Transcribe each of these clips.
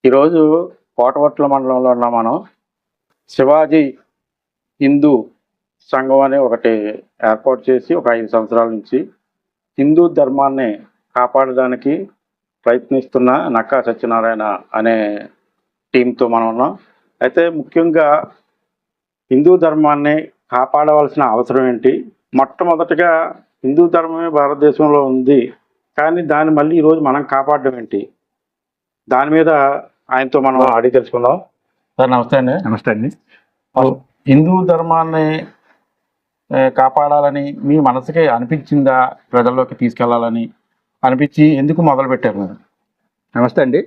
ఈరోజు కోటవట్ల మండలంలో ఉన్న మనం శివాజీ హిందూ సంఘం అని ఒకటి ఏర్పాటు చేసి ఒక 5 సంవత్సరాల నుంచి హిందూ ధర్మాన్ని కాపాడడానికి ప్రయత్నిస్తున్న నక్కా సత్యనారాయణ అనే టీంతో మనం ఉన్నాం. అయితే ముఖ్యంగా హిందూ ధర్మాన్ని కాపాడవలసిన అవసరం ఏంటి? మొట్టమొదటిగా హిందూ ధర్మమే భారతదేశంలో ఉంది, కానీ దాన్ని మళ్ళీ ఈరోజు మనం కాపాడడం ఏంటి? దాని మీద ఆయనతో మనం అడిగి తెలుసుకుందాం. సార్ నమస్తే అండి. నమస్తే అండి. హిందూ ధర్మాన్ని కాపాడాలని మీ మనసుకి అనిపించిందా? ప్రజల్లోకి తీసుకెళ్లాలని అనిపించి ఎందుకు మొదలు పెట్టారు మీరు? నమస్తే అండి.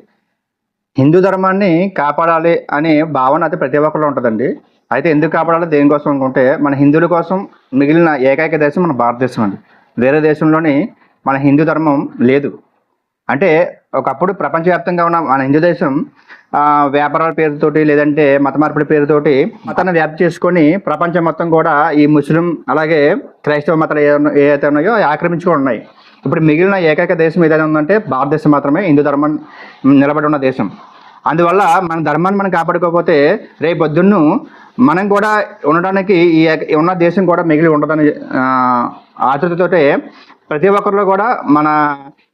హిందూ ధర్మాన్ని కాపాడాలి అనే భావన అయితే ప్రతి ఒక్కరిలో ఉంటుందండి. అయితే ఎందుకు కాపాడాలి, దేనికోసం అనుకుంటే మన హిందువుల కోసం మిగిలిన ఏకైక దేశం మన భారతదేశం అండి. వేరే దేశంలోని మన హిందూ ధర్మం లేదు. అంటే ఒకప్పుడు ప్రపంచవ్యాప్తంగా ఉన్న మన హిందూ దేశం వ్యాపారాల పేరుతోటి లేదంటే మత మార్పిడి పేరుతోటి మతాన్ని వ్యాప్తి చేసుకొని ప్రపంచం మొత్తం కూడా ఈ ముస్లిం అలాగే క్రైస్తవ మతాలు ఏవైతే ఉన్నాయో ఆక్రమించుకొని ఉన్నాయి. ఇప్పుడు మిగిలిన ఏకైక దేశం ఏదైనా ఉందంటే భారతదేశం మాత్రమే హిందూ ధర్మం నిలబడి ఉన్న దేశం. అందువల్ల మన ధర్మాన్ని మనం కాపాడుకోకపోతే రేపు పొద్దున్న మనం కూడా ఉండడానికి ఈ ఉన్న దేశం కూడా మిగిలి ఉండదని ఆతృతతోటే ప్రతి ఒక్కరిలో కూడా మన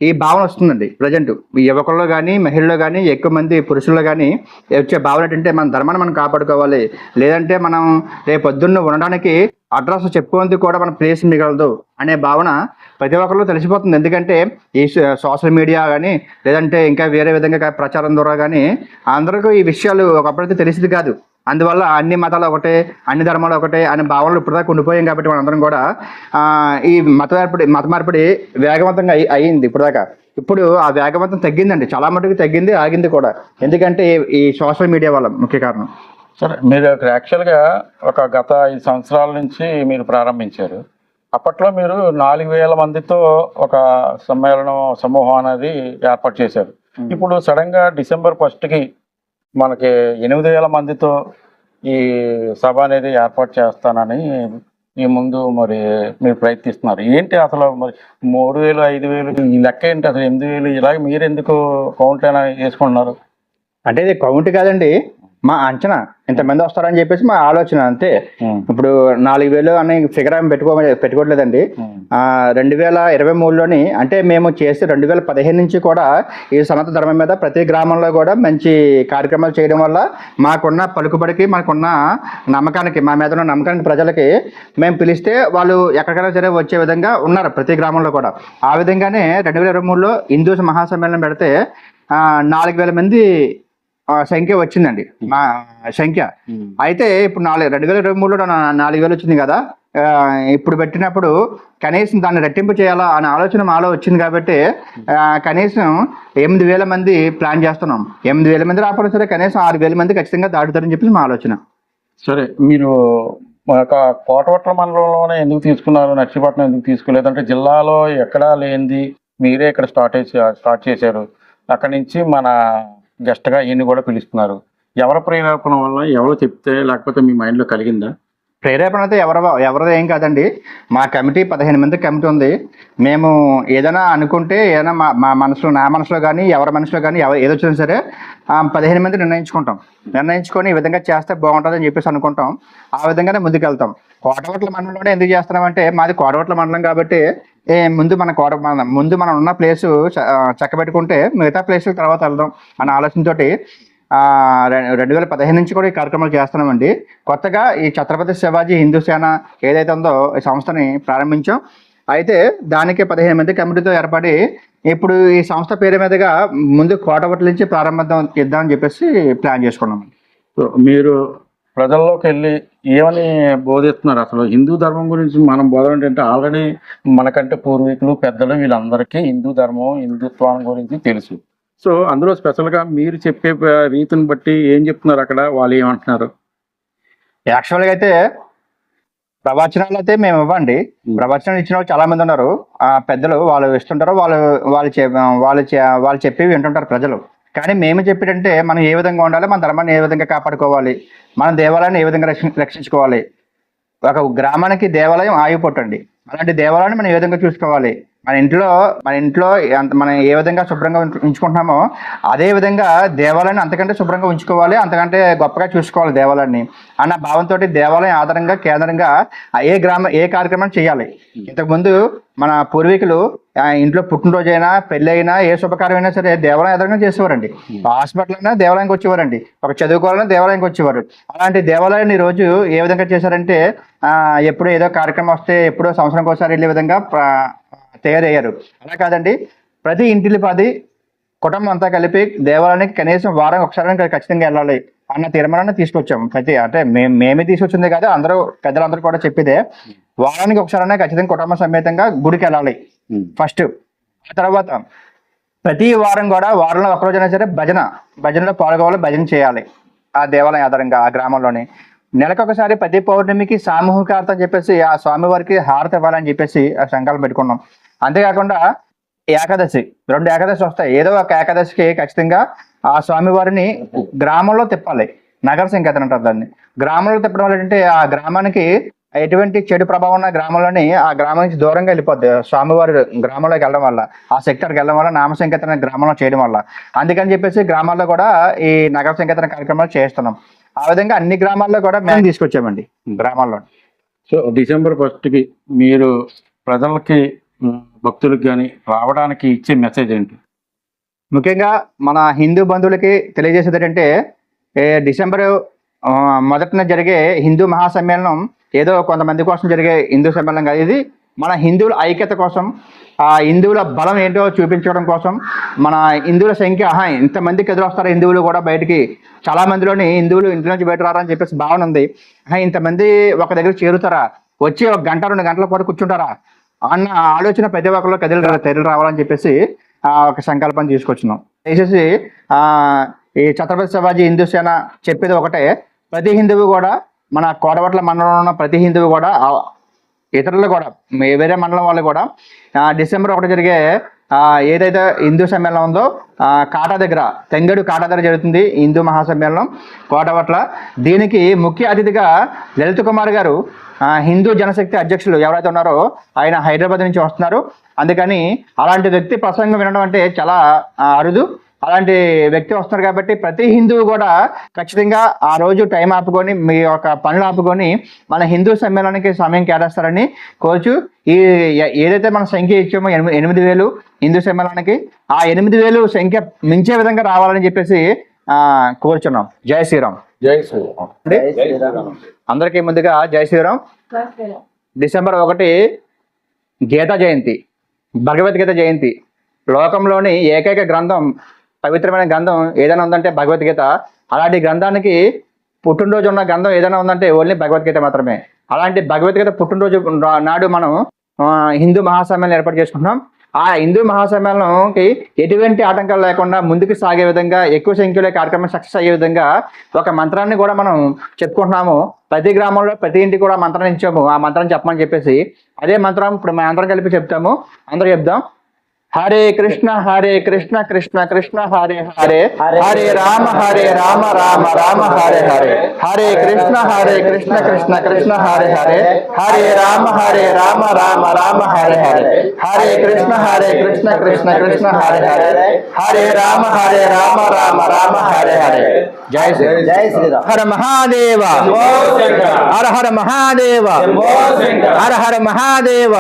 ఈ భావన వస్తుందండి. ప్రజెంట్ ఈ యువకుల్లో కానీ మహిళల్లో కానీ ఎక్కువ మంది పురుషుల్లో కానీ వచ్చే భావన ఏంటంటే మన ధర్మాన్ని మనం కాపాడుకోవాలి, లేదంటే మనం రేపు పొద్దున్న ఉండడానికి అడ్రస్ చెప్పుకోందుకు కూడా మన ప్లేస్ మిగలదు అనే భావన ప్రతి ఒక్కరిలో తెలిసిపోతుంది. ఎందుకంటే ఈ సోషల్ మీడియా కానీ లేదంటే ఇంకా వేరే విధంగా ప్రచారం ద్వారా కానీ అందరికీ ఈ విషయాలు ఒకప్పుడైతే తెలిసింది కాదు. అందువల్ల అన్ని మతాలు ఒకటే, అన్ని ధర్మాలు ఒకటే అనే భావనలు ఇప్పటిదాకా ఉండిపోయాం. కాబట్టి మనందరం కూడా ఈ మత మార్పిడి వేగవంతంగా అయ్యింది ఇప్పటిదాకా. ఇప్పుడు ఆ వేగవంతం తగ్గిందండి, చాలా మటుకు తగ్గింది, ఆగింది కూడా. ఎందుకంటే ఈ సోషల్ మీడియా వల్ల ముఖ్య కారణం. సరే, మీరు యాక్చువల్గా ఒక గత 5 సంవత్సరాల నుంచి మీరు ప్రారంభించారు. అప్పట్లో మీరు 4,000 మందితో ఒక సమూహం అనేది ఏర్పాటు చేశారు. ఇప్పుడు సడన్గా డిసెంబర్ 1కి మనకి 8,000 మందితో ఈ సభ అనేది ఏర్పాటు చేస్తానని ఈ ముందు మరి మీరు ప్రయత్నిస్తున్నారు. ఏంటి అసలు మరి 3,000 5,000 ఈ లెక్క ఏంటి? అసలు 8,000 ఇలాగ మీరు ఎందుకు కౌంట్ అయినా వేసుకుంటున్నారు? అంటే ఇది కౌంట్ కాదండి, మా అంచనా ఇంతమంది వస్తారని చెప్పేసి మా ఆలోచన అంతే. ఇప్పుడు 4,000 అనే ఫిగర్ ఏమి పెట్టుకోవట్లేదండి. 2023లోని అంటే మేము చేస్తే 2015 నుంచి కూడా ఈ సనాతన ధర్మం మీద ప్రతి గ్రామంలో కూడా మంచి కార్యక్రమాలు చేయడం వల్ల మాకున్న పలుకుబడికి మాకున్న నమ్మకానికి మా మీద ఉన్న నమ్మకానికి ప్రజలకి మేము పిలిస్తే వాళ్ళు ఎక్కడికైనా సరే వచ్చే విధంగా ఉన్నారు ప్రతి గ్రామంలో కూడా. ఆ విధంగానే 2023లో హిందూ మహాసమ్మేళనం పెడితే 4,000 మంది సంఖ్య వచ్చిందండి మా సంఖ్య. అయితే ఇప్పుడు 2023లో 4,000 వచ్చింది కదా, ఇప్పుడు పెట్టినప్పుడు కనీసం దాన్ని రెట్టింపు చేయాలా అనే ఆలోచన మాలో వచ్చింది. కాబట్టి కనీసం 8,000 మంది ప్లాన్ చేస్తున్నాం. 8,000 మంది రాకపోతే సరే కనీసం 6,000 మంది ఖచ్చితంగా దాటుతారని చెప్పేసి మా ఆలోచన. సరే, మీరు కోటవట్ల మండలంలోనే ఎందుకు తీసుకున్నారు, నర్సీపట్నం ఎందుకు తీసుకోలేదు? అంటే జిల్లాలో ఎక్కడా లేనిది మీరే ఇక్కడ స్టార్ట్ చేశారు. అక్కడి నుంచి మన గెస్ట్గా ఈయన్ని కూడా పిలుస్తున్నారు. ఎవరి ప్రేరేపణ వల్ల, ఎవరో చెప్తే, లేకపోతే మీ మైండ్లో కలిగిందా? ప్రేరేపణ అయితే ఎవరిదో ఏం కాదండి. మా కమిటీ 15 మంది కమిటీ ఉంది. మేము ఏదైనా అనుకుంటే ఏదైనా మా మనసులో, నా మనసులో కానీ ఎవరి మనసులో కానీ ఏదొచ్చినా సరే 15 మంది నిర్ణయించుకొని ఈ విధంగా చేస్తే బాగుంటుందని చెప్పేసి అనుకుంటాం. ఆ విధంగానే ముందుకెళ్తాం. కోటవట్ల మండలంలోనే ఎందుకు చేస్తున్నామంటే మాది కోటవట్ల మండలం కాబట్టి ముందు మనం ఉన్న ప్లేసు చక్కబెట్టుకుంటే మిగతా ప్లేసుల తర్వాత వెళ్దాం అన్న ఆలోచనతోటి 2015 నుంచి కూడా ఈ కార్యక్రమాలు చేస్తున్నామండి. కొత్తగా ఈ ఛత్రపతి శివాజీ హిందూ సేన ఏదైతే ఉందో ఈ సంస్థని ప్రారంభించాం. అయితే దానికి 15 మంది కమిటీతో ఏర్పడి ఇప్పుడు ఈ సంస్థ పేరు మీదుగా ముందు కోటవట్ల నుంచి ప్రారంభిద్దాం ఇద్దామని చెప్పేసి ప్లాన్ చేసుకున్నాం. మీరు ప్రజల్లోకి వెళ్ళి ఏమని బోధిస్తున్నారు? అసలు హిందూ ధర్మం గురించి మనం బోధన ఏంటంటే ఆల్రెడీ మనకంటే పూర్వీకులు పెద్దలు వీళ్ళందరికీ హిందూ ధర్మం, హిందుత్వం గురించి తెలుసు. సో అందులో స్పెషల్గా మీరు చెప్పే రీతిని బట్టి ఏం చెప్తున్నారు? అక్కడ వాళ్ళు ఏమంటున్నారు? యాక్చువల్గా అయితే ప్రవచనాలు అయితే మేము ఇవ్వండి. ప్రవచనాలు ఇచ్చిన వాళ్ళు చాలా మంది ఉన్నారు. పెద్దలు వాళ్ళు ఇస్తుంటారు, వాళ్ళు చెప్పి వింటుంటారు ప్రజలు. కానీ మేము చెప్పేటంటే మనం ఏ విధంగా ఉండాలి, మన ధర్మాన్ని ఏ విధంగా కాపాడుకోవాలి, మన దేవాలయాన్ని ఏ విధంగా రక్షించుకోవాలి. ఒక గ్రామానికి దేవాలయం ఆయుపొట్టండి. అలాంటి దేవాలయాన్ని మనం ఏ విధంగా చూసుకోవాలి, మన ఇంట్లో మనం ఏ విధంగా శుభ్రంగా ఉంచుకుంటున్నామో అదే విధంగా దేవాలయాన్ని అంతకంటే శుభ్రంగా ఉంచుకోవాలి, అంతకంటే గొప్పగా చూసుకోవాలి దేవాలయాన్ని అన్న భావంతో దేవాలయం ఆధారంగా కేంద్రంగా ఏ కార్యక్రమం చేయాలి. ఇంతకుముందు మన పూర్వీకులు ఇంట్లో పుట్టినరోజైనా పెళ్ళైనా ఏ శుభకార్యమైనా సరే దేవాలయం ఆధారంగా చేసేవారండి. హాస్పిటల్ అయినా దేవాలయానికి వచ్చేవారండి, ఒక చదువుకోవాలన్నా దేవాలయానికి వచ్చేవారు. అలాంటి దేవాలయాన్ని రోజు ఏ విధంగా చేశారంటే ఎప్పుడో ఏదో కార్యక్రమం వస్తే ఎప్పుడో సంవత్సరంకి ఒకసారి వెళ్ళే విధంగా తయారయ్యారు. అలా కాదండి, ప్రతి ఇంటిలి 10 కుటుంబం అంతా కలిపి దేవాలయానికి కనీసం వారం ఒకసారి ఖచ్చితంగా వెళ్ళాలి అన్న తీర్మానాన్ని తీసుకొచ్చాం. అంటే మేమే తీసుకొచ్చింది కాదు, పెద్దలందరూ కూడా చెప్పేదే. వారానికి ఒకసారైనా ఖచ్చితంగా కుటుంబ సమేతంగా గుడికి వెళ్ళాలి ఫస్ట్. ఆ తర్వాత ప్రతి వారం కూడా వారంలో ఒకరోజైనా సరే భజనలో పాల్గొవాలి, భజన చేయాలి ఆ దేవాలయం ఆధారంగా ఆ గ్రామంలోని. నెలకొకసారి ప్రతి పౌర్ణమికి సామూహిక హారతి అని చెప్పేసి ఆ స్వామివారికి హారతి ఇవ్వాలని చెప్పేసి ఆ సంకల్పం పెట్టుకున్నాం. అంతేకాకుండా ఏకాదశి 2 ఏకాదశి వస్తాయి, ఏదో ఒక ఏకాదశికి ఖచ్చితంగా ఆ స్వామివారిని గ్రామంలో తిప్పాలి. నగర సంకీర్తన అంటారు దాన్ని. గ్రామంలో తిప్పడం వల్ల ఏంటంటే ఆ గ్రామానికి ఎటువంటి చెడు ప్రభావం ఉన్న గ్రామంలోని ఆ గ్రామం నుంచి దూరంగా వెళ్ళిపోద్ది. స్వామివారి గ్రామంలోకి వెళ్ళడం వల్ల, ఆ సెక్టర్కి వెళ్ళడం వల్ల, నామ సంకీర్తన గ్రామంలో చేయడం వల్ల. అందుకని చెప్పేసి గ్రామాల్లో కూడా ఈ నగర సంకీర్తన కార్యక్రమాలు చేస్తున్నాం. ఆ విధంగా అన్ని గ్రామాల్లో కూడా మేము తీసుకొచ్చామండి గ్రామాల్లో. సో December 1st మీరు ప్రజలకి భక్తులకు కానీ రావడానికి ఇచ్చే మెసేజ్ ఏంటి? ముఖ్యంగా మన హిందూ బంధువులకి తెలియజేసేది ఏంటంటే డిసెంబర్ 1న జరిగే హిందూ మహాసమ్మేళనం ఏదో కొంతమంది కోసం జరిగే హిందూ సమ్మేళనం కాదు. ఇది మన హిందువుల ఐక్యత కోసం, ఆ హిందువుల బలం ఏంటో చూపించడం కోసం, మన హిందువుల సంఖ్య ఇంతమందికి ఎదురొస్తారు హిందువులు కూడా బయటికి, చాలా మందిలోని హిందువులు ఇంటి నుంచి బయట రారని చెప్పేసి భావన ఉంది. ఇంతమంది ఒక దగ్గర చేరుతారా, వచ్చి 1 గంట 2 గంటల పాటు కూర్చుంటారా అన్న ఆలోచన ప్రతి ఒక్కరిలో కదిలి రావాలని చెప్పేసి ఒక సంకల్పం తీసుకొచ్చినాం. దయచేసి ఈ ఛత్రపతి శివాజీ హిందూ సేన చెప్పేది ఒకటే, ప్రతి హిందువు కూడా, మన కోటవట్ల మండలంలో ఉన్న ప్రతి హిందువు కూడా, ఇతరులు కూడా, వేరే మండలం వాళ్ళు కూడా December 1 జరిగే ఏదైతే హిందూ సమ్మేళనం ఉందో కాటా దగ్గర, తెంగడు కాటా దగ్గర జరుగుతుంది హిందూ మహాసమ్మేళనం కోటవట్ల. దీనికి ముఖ్య అతిథిగా లలిత్ కుమార్ గారు, హిందూ జనశక్తి అధ్యక్షులు ఎవరైతే ఉన్నారో ఆయన హైదరాబాద్ నుంచి వస్తున్నారు. అందుకని అలాంటి వ్యక్తి ప్రసంగం వినడం అంటే చాలా అరుదు. అలాంటి వ్యక్తి వస్తున్నారు కాబట్టి ప్రతి హిందువు కూడా ఖచ్చితంగా ఆ రోజు టైం ఆపుకొని, మీ యొక్క పనులు ఆపుకొని మన హిందూ సమ్మేళనానికి సమయం కేటాయిస్తారని కోరుచు, ఏదైతే మన సంఖ్య ఇచ్చామో 8,000 హిందూ సమ్మేళనానికి, ఆ 8,000 సంఖ్య మించే విధంగా రావాలని చెప్పేసి కోరుచున్నాం. జై శ్రీరామ్. జై శ్రీరామ్. అందరికీ ముందుగా జై శ్రీరామ్. December 1 గీతా జయంతి, భగవద్గీత జయంతి. లోకంలోని ఏకైక గ్రంథం, పవిత్రమైన గ్రంథం ఏదైనా ఉందంటే భగవద్గీత. అలాంటి గ్రంథానికి పుట్టినరోజు ఉన్న గ్రంథం ఏదైనా ఉందంటే ఓన్లీ భగవద్గీత మాత్రమే. అలాంటి భగవద్గీత పుట్టినరోజు నాడు మనం హిందూ మహాసమ్మేళనం ఏర్పాటు చేసుకుంటున్నాం. ఆ హిందూ మహాసమ్మేళనంకి ఎటువంటి ఆటంకాలు లేకుండా ముందుకు సాగే విధంగా, ఎక్కువ సంఖ్యలో కార్యక్రమం సక్సెస్ అయ్యే విధంగా ఒక మంత్రాన్ని కూడా మనం చెప్పుకుంటున్నాము. ప్రతి గ్రామంలో ప్రతి ఇంటికి కూడా మంత్రం ఇచ్చాము. ఆ మంత్రం చెప్పమని చెప్పేసి అదే మంత్రం ఇప్పుడు మనం అందరం కలిపి చెప్తాము. అందరూ చెప్దాం. హరే కృష్ణ కృష్ణ కృష్ణ హరే హరే, హరే రామ రామ రామ హరే హరే, హరే కృష్ణ కృష్ణ కృష్ణ హరే హరే, హరే రామ రామ రామ హరే హరే, హరే కృష్ణ కృష్ణ కృష్ణ హరే హరే, హరే రామ రామ రామ హరే హరే. జై శ్రీరామ్. హర మహాదేవ, హర హర మహాదేవ, హర హర మహాదేవ.